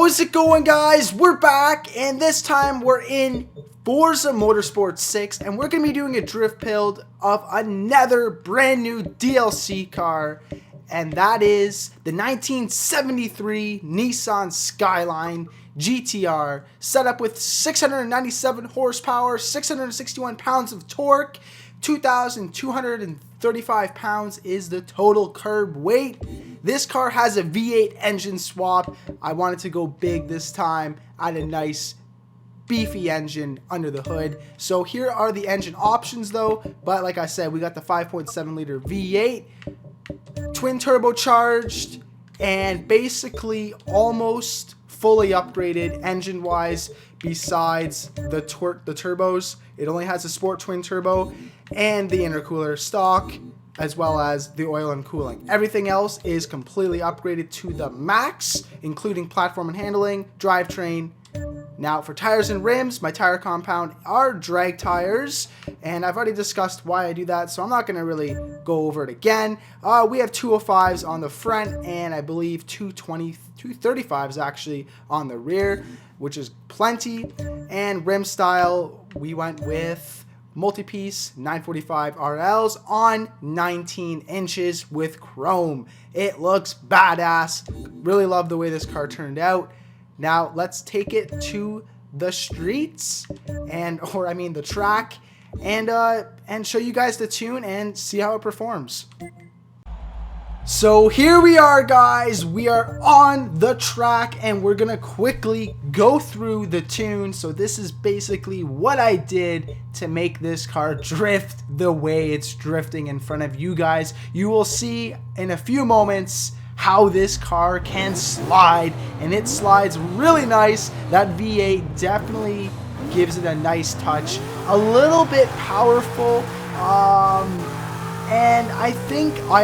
How's it going, guys? We're back, and this time we're in Forza Motorsport 6, and we're going to be doing a drift build of another brand new DLC car, and that is the 1973 Nissan Skyline GT-R, set up with 697 horsepower, 661 pounds of torque, 2,235 pounds is the total curb weight. This car has a V8 engine swap. I wanted to go big this time, add a nice beefy engine under the hood. So here are the engine options though, but like I said, we got the 5.7 liter V8, twin turbocharged, and basically almost fully upgraded engine wise. Besides the turbos, it only has a sport twin turbo and the intercooler stock, as well as the oil and cooling. Everything else is completely upgraded to the max, including platform and handling, drivetrain. Now for tires and rims, my tire compound are drag tires, and I've already discussed why I do that, so I'm not going to really go over it again. We have 205s on the front, and I believe 235s actually on the rear, which is plenty. And rim style, we went with multi-piece 945 RLs on 19 inches with chrome. It looks badass. Really love the way this car turned out. Now let's take it to the streets, the track, and show you guys the tune and see how it performs. So here we are, guys. We are on the track, and we're gonna quickly go through the tune. So this is basically what I did to make this car drift the way it's drifting in front of you guys. You will see in a few moments how this car can slide, and it slides really nice. That V8 definitely gives it a nice touch, a little bit powerful, and I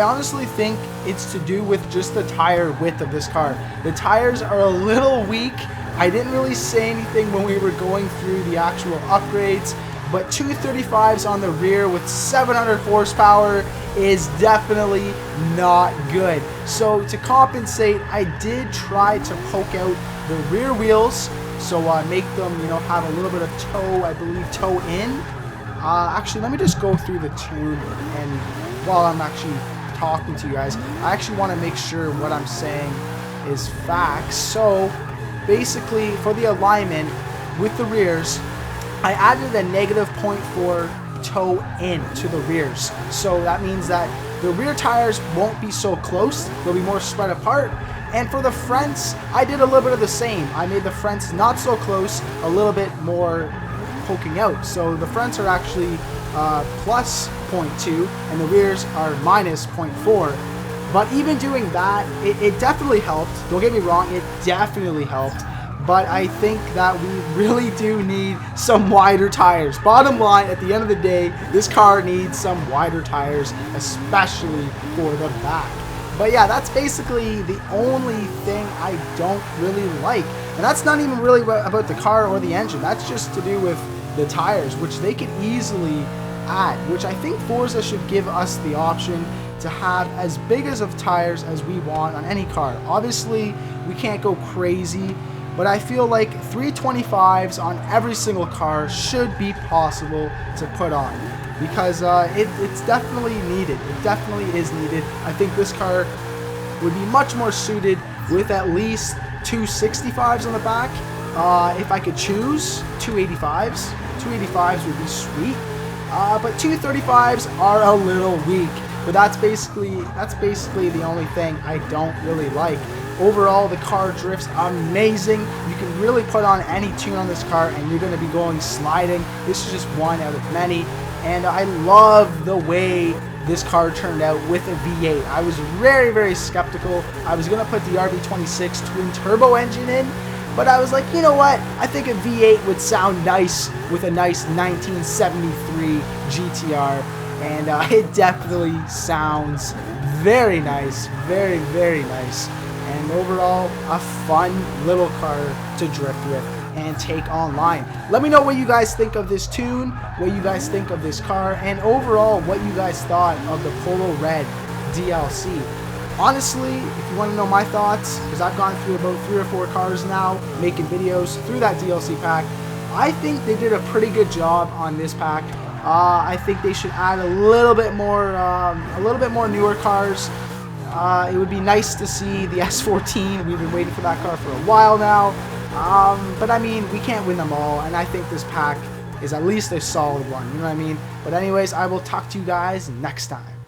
honestly think it's to do with just the tire width of this car. The tires are a little weak. I didn't really say anything when we were going through the actual upgrades, but 235s on the rear with 700 horsepower is definitely not good. So to compensate, I did try to poke out the rear wheels, so make them, have a little bit of toe, I believe toe in. Actually, let me just go through the tune, and while I'm actually talking to you guys, I actually want to make sure what I'm saying is facts. So basically, for the alignment with the rears, I added a negative 0.4 toe in to the rears. So that means that the rear tires won't be so close, they'll be more spread apart. And for the fronts, I did a little bit of the same. I made the fronts not so close, a little bit more poking out. So the fronts are actually plus 0.2 and the rears are minus 0.4. But even doing that, it definitely helped. Don't get me wrong, it definitely helped. But I think that we really do need some wider tires. Bottom line, at the end of the day, this car needs some wider tires, especially for the back. But yeah, that's basically the only thing I don't really like. And that's not even really about the car or the engine. That's just to do with the tires, which they could easily add, which I think Forza should give us the option to have as big of tires as we want on any car. Obviously, we can't go crazy, but I feel like 325s on every single car should be possible to put on, because it's definitely needed. It definitely is needed. I think this car would be much more suited with at least 265s on the back. If I could choose 285s, 285s would be sweet. But 235s are a little weak. But that's basically the only thing I don't really like. Overall, the car drifts amazing. You can really put on any tune on this car and you're going to be going sliding. This is just one out of many. And I love the way this car turned out with a V8. I was very, very skeptical. I was going to put the RB26 twin turbo engine in, but I was like, you know what? I think a V8 would sound nice with a nice 1973 GT-R. And it definitely sounds very nice. Very, very nice. And overall, a fun little car to drift with and take online. Let me know what you guys think of this tune, what you guys think of this car, and overall what you guys thought of the Polo Red DLC. Honestly, if you want to know my thoughts, because I've gone through about 3 or 4 cars now, making videos through that DLC pack, I think they did a pretty good job on this pack. I think they should add a little bit more newer cars. It would be nice to see the S14. We've been waiting for that car for a while now. But I mean, we can't win them all, and I think this pack is at least a solid one. You know what I mean? But anyways, I will talk to you guys next time.